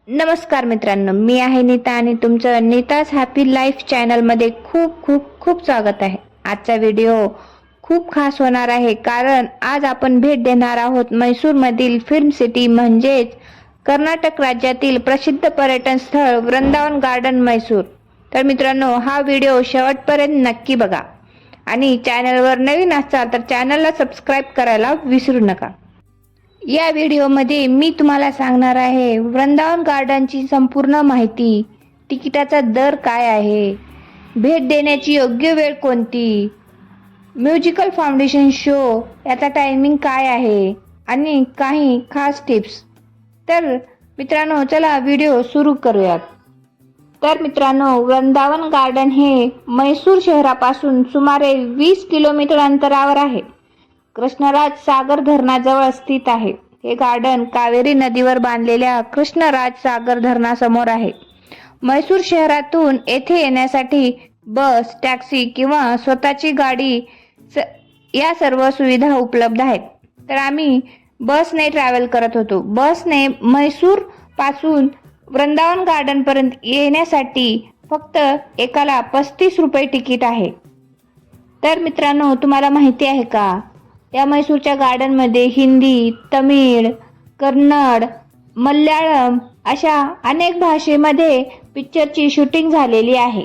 नमस्कार मित्रांनो, मी आहे नीता आणि तुमचं नीताज हॅपी लाईफ चॅनलमध्ये खूप खूप खूप स्वागत आहे. आजचा व्हिडिओ खूप खास होणार आहे कारण आज आपण भेट देणार आहोत मैसूरमधील फिल्म सिटी म्हणजेच कर्नाटक राज्यातील प्रसिद्ध पर्यटन स्थळ वृंदावन गार्डन मैसूर. तर मित्रांनो, हा व्हिडिओ शेवटपर्यंत नक्की बघा आणि चॅनलवर नवीन असाल तर चॅनलला सबस्क्राईब करायला विसरू नका. या व्हिडिओमध्ये मी तुम्हाला सांगणार आहे वृंदावन गार्डनची संपूर्ण माहिती, तिकिटाचा दर काय आहे, भेट देण्याची योग्य वेळ कोणती, म्युझिकल फाउंडेशन शो याचा टायमिंग काय आहे आणि काही खास टिप्स. तर मित्रांनो, चला व्हिडिओ सुरू करूयात. तर मित्रांनो, वृंदावन गार्डन हे मैसूर शहरापासून सुमारे 20 किलोमीटर अंतरावर आहे. कृष्णराज सागर धरणाजवळ स्थित आहे. हे गार्डन कावेरी नदीवर बांधलेल्या कृष्णराज सागर धरणासमोर आहे. मैसूर शहरातून येथे येण्यासाठी बस, टॅक्सी किंवा स्वतःची गाडी या सर्व सुविधा उपलब्ध आहेत. तर आम्ही बसने ट्रॅव्हल करत होतो. बसने मैसूर पासून वृंदावन गार्डन पर्यंत येण्यासाठी फक्त एकाला 35 रुपये तिकीट आहे. तर मित्रांनो, तुम्हाला माहिती आहे का, या मैसूरच्या गार्डनमध्ये हिंदी, तमिळ, कन्नड, मल्याळम अशा अनेक भाषेमध्ये पिक्चरची शूटिंग झालेली आहे.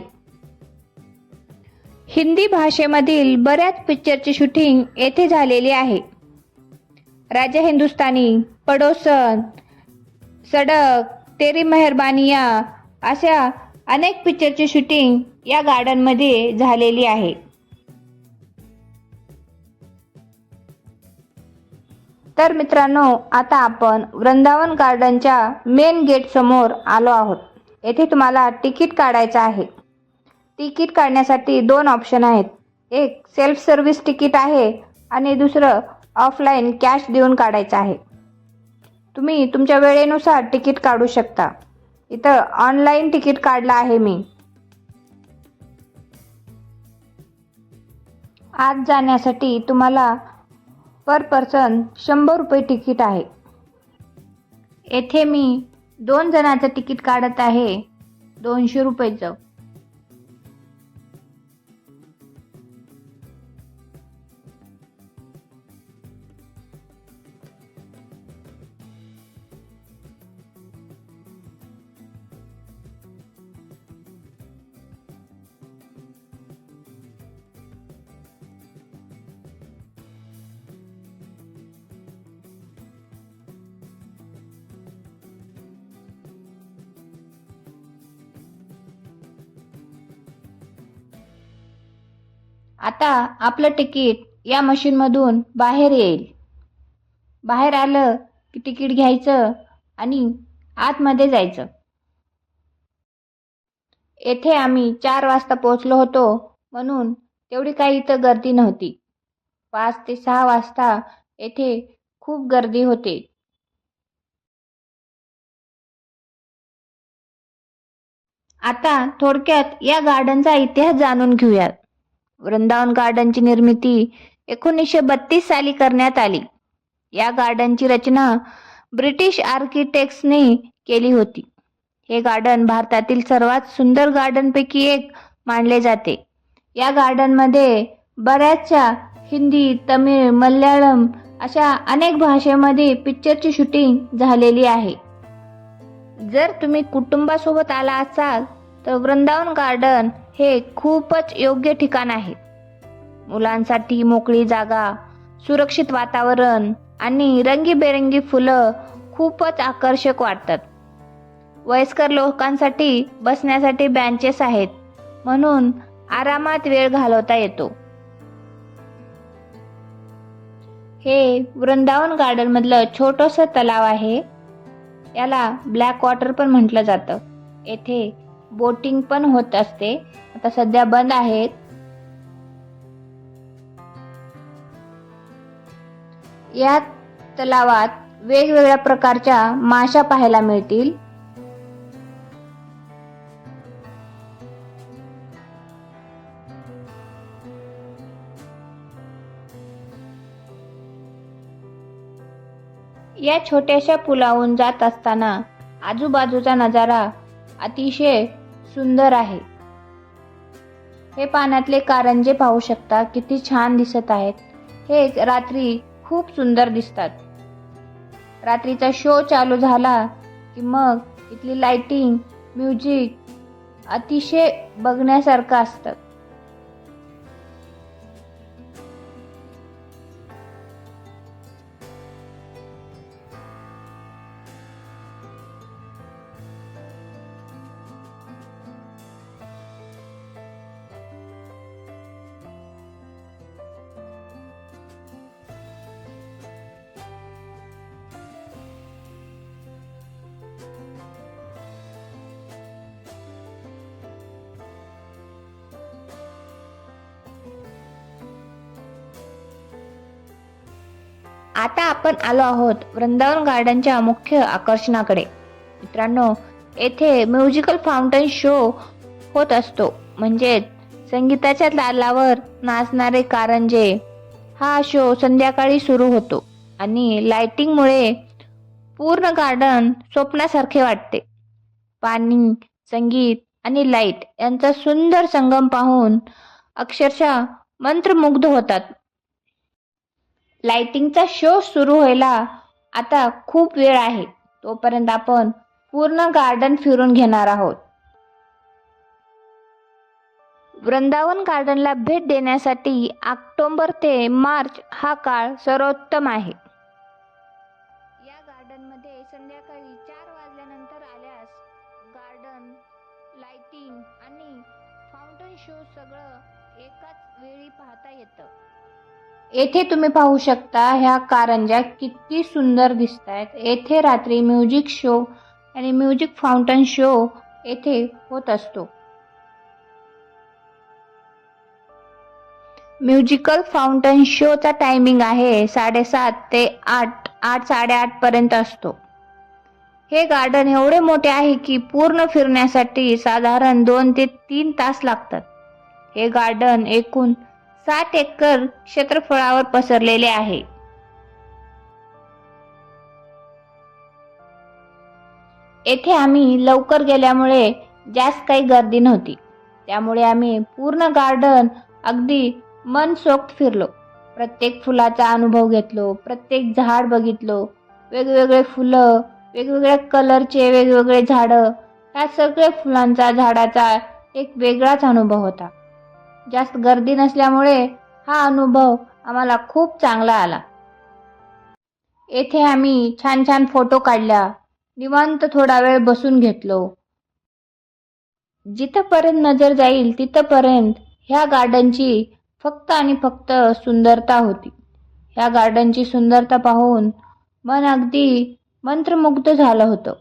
हिंदी भाषेमधील बऱ्याच पिक्चरची शूटिंग येथे झालेली आहे. राजा हिंदुस्तानी, पडोसन, सडक, तेरी मेहरबानिया अशा अनेक पिक्चरची शूटिंग या गार्डनमध्ये झालेली आहे. तर मित्रांनो, आता आपण वृंदावन गार्डनच्या मेन गेट समोर आलो आहोत. येथे तुम्हाला तिकीट काढायचं आहे. तिकीट काढण्यासाठी 2 ऑप्शन आहेत. एक सेल्फ सर्व्हिस तिकीट आहे आणि दुसरं ऑफलाईन कॅश देऊन काढायचं आहे. तुम्ही तुमच्या वेळेनुसार तिकीट काढू शकता. इथं ऑनलाईन तिकीट काढलं आहे मी. आत जाण्यासाठी तुम्हाला पर पर्सन 100 रुपये तिकीट आहे. येथे मी 2 जणांचं तिकीट काढत आहे 200 रुपयेचं. आता आपलं तिकीट या मशीनमधून बाहेर येईल. बाहेर आलं की तिकीट घ्यायचं आणि आतमध्ये जायचं. येथे आम्ही 4 वाजता पोहोचलो होतो म्हणून तेवढी काही इथं गर्दी नव्हती. 5 ते 6 वाजता येथे खूप गर्दी होते. आता थोडक्यात या गार्डनचा इतिहास जाणून घेऊयात. वृंदावन गार्डनची निर्मिती 1932 साली करण्यात आली. या गार्डनची रचना ब्रिटिश आर्किटेक्ट्सने केली होती. हे गार्डन भारतातील सर्वात सुंदर गार्डनपैकी एक मानले जाते. या गार्डनमध्ये बऱ्याचशा हिंदी, तमिळ, मल्याळम अशा अनेक भाषेमध्ये पिक्चरची शूटिंग झालेली आहे. जर तुम्ही कुटुंबासोबत आला असाल तर वृंदावन गार्डन हे खूपच योग्य ठिकाण आहे. मुलांसाठी मोकळी जागा, सुरक्षित वातावरण आणि रंगीबेरंगी फुलं खूपच आकर्षक वाटतात. वयस्कर लोकांसाठी बसण्यासाठी बेंचेस आहेत म्हणून आरामात वेळ घालवता येतो. हे वृंदावन गार्डन मधलं छोटंसं तलाव आहे. याला ब्लॅक वॉटर पण म्हटलं जातं. येथे बोटिंग पण होत असते. आता सध्या बंद आहेत. या तलावात वेगवेगळ्या प्रकारच्या माशा पाहायला मिळतील. या छोट्याशा पुलावून जात असताना आजूबाजूचा नजारा अतिशय सुंदर आहे. हे पाण्यातले कारंजे पाहू शकता, किती छान दिसत आहेत. हे रात्री खूप सुंदर दिसतात. रात्रीचा शो चालू झाला की मग इथली लाइटिंग, म्युझिक अतिशय बघण्यासारखं असतं. आता आपण आलो आहोत वृंदावन गार्डनच्या मुख्य आकर्षणाकडे. मित्रांनो, येथे म्युझिकल फाउंटन शो होत असतो, म्हणजे संगीताच्या तालावर नाचणारे कारंजे. हा शो संध्याकाळी सुरू होतो आणि लाइटिंगमुळे पूर्ण गार्डन स्वप्नासारखे वाटते. पाणी, संगीत आणि लाईट यांचा सुंदर संगम पाहून अक्षरशः मंत्रमुग्ध होतात. लाइटिंगचा शो सुरू व्हायला आता खूप वेळ आहे. तोपर्यंत आपण पूर्ण गार्डन फिरून घेणार आहोत. वृंदावन गार्डनला भेट देण्यासाठी ऑक्टोबर ते मार्च हा काळ सर्वोत्तम आहे. या गार्डनमध्ये संध्याकाळी 4 वाजल्यानंतर आल्यास गार्डन, लाइटिंग आणि फाउंटन शो सगळं एकाच वेळी पाहता येतं. येथे तुम्ही पाहू शकता, ह्या कारंज्या किती सुंदर दिसतायत. येथे रात्री म्युझिक शो आणि म्युझिक फाउंटन शो येथे होत असतो. म्युझिकल फाउंटन शोचा टायमिंग आहे 7:30 ते 8:30 पर्यंत असतो. हे गार्डन एवढे मोठे आहे की पूर्ण फिरण्यासाठी साधारण 2 ते 3 तास लागतात. हे गार्डन एकूण 60 एकर क्षेत्रफळावर पसरलेले आहे. येथे आम्ही लवकर गेल्यामुळे जास्त काही गर्दी नव्हती. त्यामुळे आम्ही पूर्ण गार्डन अगदी मनसोक्त फिरलो. प्रत्येक फुलाचा अनुभव घेतलो, प्रत्येक झाड बघितलो. वेगवेगळे फुलं, वेगवेगळ्या कलरचे वेगवेगळे झाडं, ह्या सगळ्या फुलांचा, झाडाचा एक वेगळाच अनुभव होता. जास्त गर्दी नसल्यामुळे हा अनुभव आम्हाला खूप चांगला आला. येथे आम्ही छान छान फोटो काढल्या, निवांत थोडा वेळ बसून घेतलो. जिथपर्यंत नजर जाईल तिथपर्यंत ह्या गार्डनची फक्त आणि फक्त सुंदरता होती. ह्या गार्डनची सुंदरता पाहून मन अगदी मंत्रमुग्ध झालं होतं.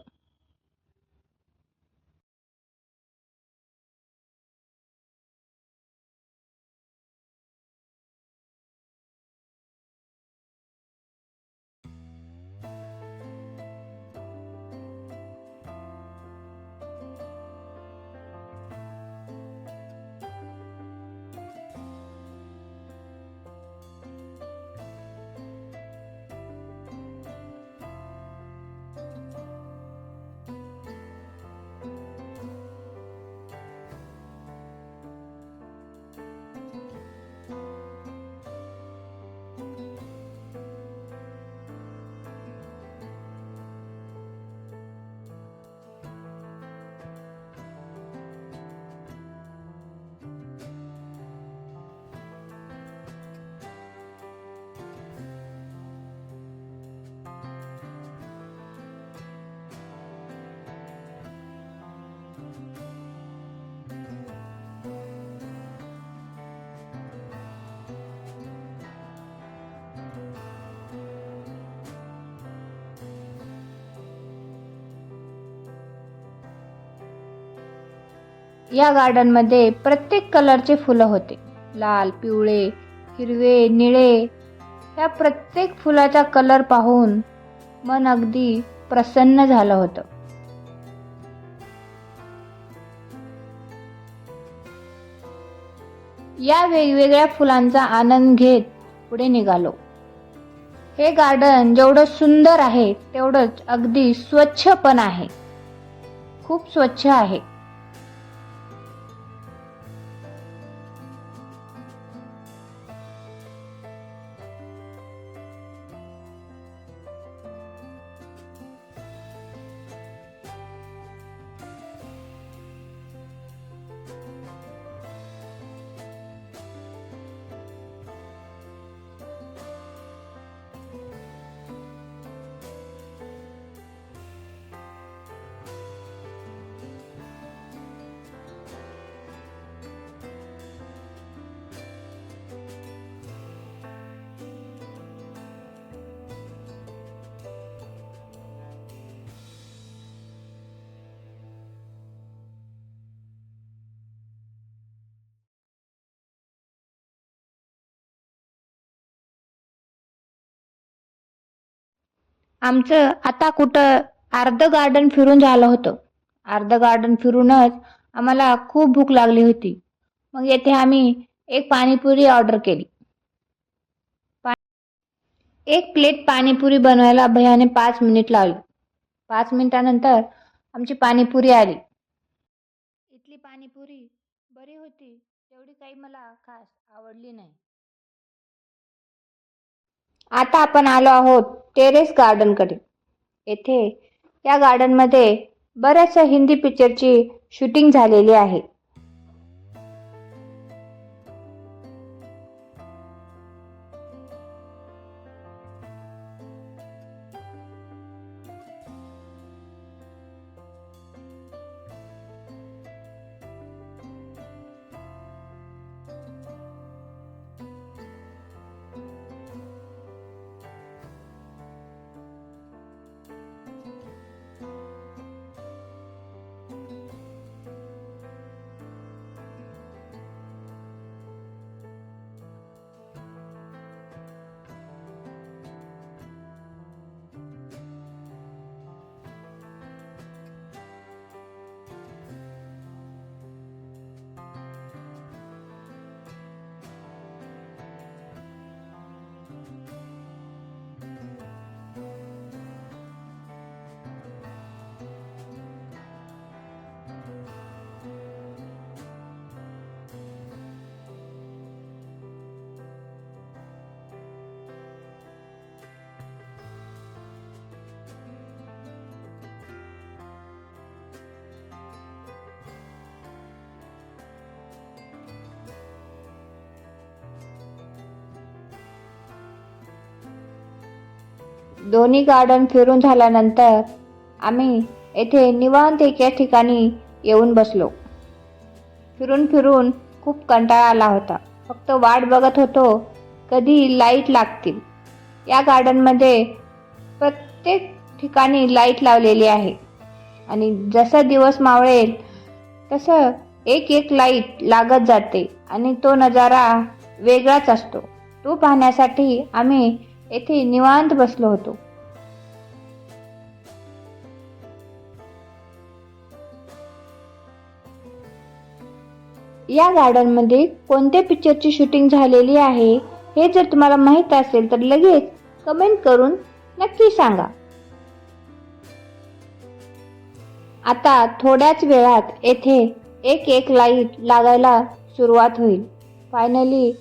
या गार्डनमध्ये प्रत्येक कलरचे फुलं होते. लाल, पिवळे, हिरवे, निळे. या प्रत्येक फुलाचा कलर पाहून मन अगदी प्रसन्न झालं होतं. या वेगवेगळ्या फुलांचा आनंद घेत पुढे निघालो. हे गार्डन जेवढं सुंदर आहे तेवढंच अगदी स्वच्छ पण आहे. खूप स्वच्छ आहे. आमचं आता कुठं अर्धं गार्डन फिरून झालं होतं. अर्धं गार्डन फिरूनच आम्हाला खूप भूक लागली होती. मग येथे आम्ही एक पाणीपुरी ऑर्डर केली. एक प्लेट पाणीपुरी बनवायला भैयाने 5 मिनिट लावली. 5 मिनिटानंतर आमची पाणीपुरी आली. इथली पाणीपुरी बरी होती, तेवढी काही मला खास आवडली नाही. आता आपण आलो आहोत टेरेस गार्डनकडे. येथे या गार्डनमध्ये बऱ्याचशा हिंदी पिक्चरची शूटिंग झालेली आहे. दोन्ही गार्डन फिरून झाल्यानंतर आम्ही येथे निवांत एका ठिकाणी येऊन बसलो. फिरून फिरून खूप कंटाळा आला होता. फक्त वाट बघत होतो कधी लाईट लागतील. या गार्डनमध्ये प्रत्येक ठिकाणी लाईट लावलेली आहे आणि जसा दिवस मावळेल तसं एक एक लाईट लागत जाते आणि तो नजारा वेगळाच असतो. तो पाहण्यासाठी आम्ही येथे निवांत बसलो होतो. या गार्डनमध्ये कोणत्या पिक्चरची शूटिंग झालेली आहे हे जर तुम्हाला माहीत असेल तर लगेच कमेंट करून नक्की सांगा. आता थोड्याच वेळात येथे एक एक लाईट लागायला सुरुवात होईल. फायनली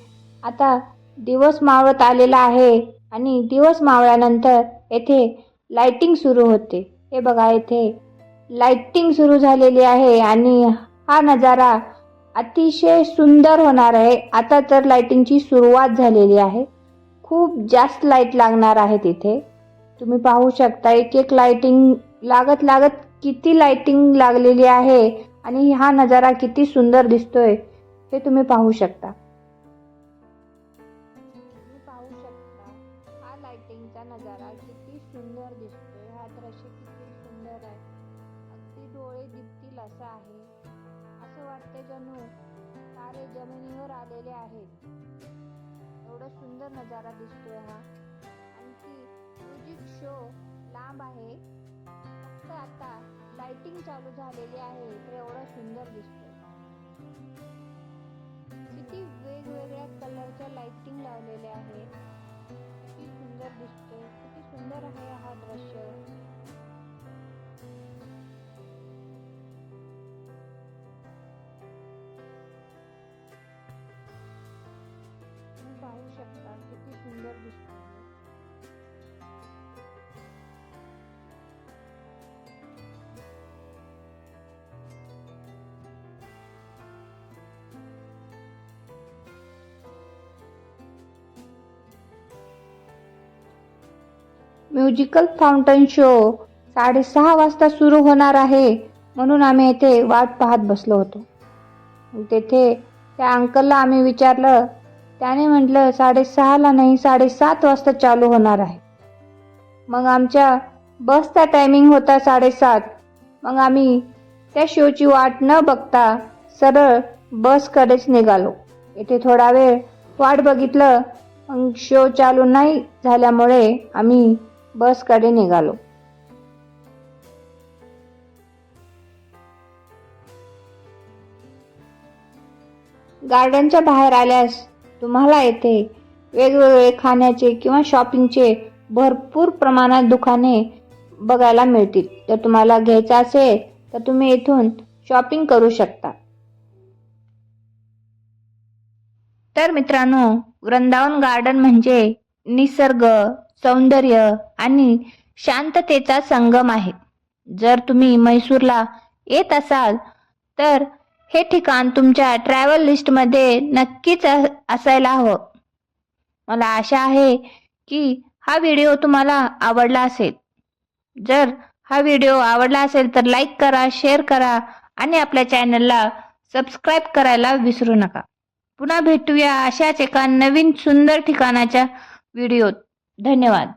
आता दिवस मावळत आलेला आहे आणि दिवस मावळल्यानंतर येथे लाइटिंग सुरू होते. हे बघा, येथे लाइटिंग सुरू झालेली आहे आणि हा नजारा अतिशय सुंदर होणार आहे. आता तर लाइटिंगची सुरुवात झालेली आहे. खूप जास्त लाईट लागणार आहेत इथे. तुम्ही पाहू शकता एक एक लाइटिंग लागत लागत किती लाइटिंग लागलेली आहे आणि हा नजारा किती सुंदर दिसतोय हे तुम्ही पाहू शकता. हा लाइटिंगचा नजारा किती सुंदर दिसतोय. हा दृश्य किती सुंदर आहे. अगदी डोळे दिपतील असं आहे. असं वाटते जणू तारे जमिनीवर आलेले आहेत. एवढा सुंदर नजारा दिसतोय हा. आणखी म्युझिक शो लांब आहे. फक्त आता लाइटिंग चालू झालेली आहे तर एवढा सुंदर दिसतोय. किती वेगवेगळ्या कलरच्या लाइटिंग लावलेल्या आहेत. किती सुंदर दिसतोय. किती सुंदर आहे हा दृश्य. म्युझिकल फाउंटन शो 6:30 वाजता सुरू होणार आहे, म्हणून आम्ही येथे वाट पाहत बसलो होतो. तेथे त्या अंकलला आम्ही विचारलं. त्याने म्हटलं 6:30ला नाही 7:30 वाजता चालू होणार आहे. मग आमच्या बसचा टायमिंग होता 7:30. मग आम्ही त्या शोची वाट न बघता सरळ बसकडेच निघालो. येथे थोडा वेळ वाट बघितलं, मग शो चालू नाही झाल्यामुळे आम्ही बसकडे निघालो. गार्डनच्या बाहेर आल्यास तुम्हाला येथे वेगवेगळे खाण्याचे किंवा शॉपिंगचे भरपूर प्रमाणात दुकाने बघायला मिळतील. जर तुम्हाला घ्यायचं असेल तर तुम्ही येथून शॉपिंग करू शकता. तर मित्रांनो, वृंदावन गार्डन म्हणजे निसर्ग, सौंदर्य आणि शांततेचा संगम आहे. जर तुम्ही म्हैसूरला येत असाल तर हे ठिकाण तुमच्या ट्रॅव्हल लिस्टमध्ये नक्कीच असायला हवं. मला आशा आहे की हा व्हिडिओ तुम्हाला आवडला असेल. जर हा व्हिडिओ आवडला असेल तर लाईक करा, शेअर करा आणि आपल्या चॅनलला सबस्क्राईब करायला विसरू नका. पुन्हा भेटूया अशाच एका नवीन सुंदर ठिकाणाच्या व्हिडिओत. धन्यवाद.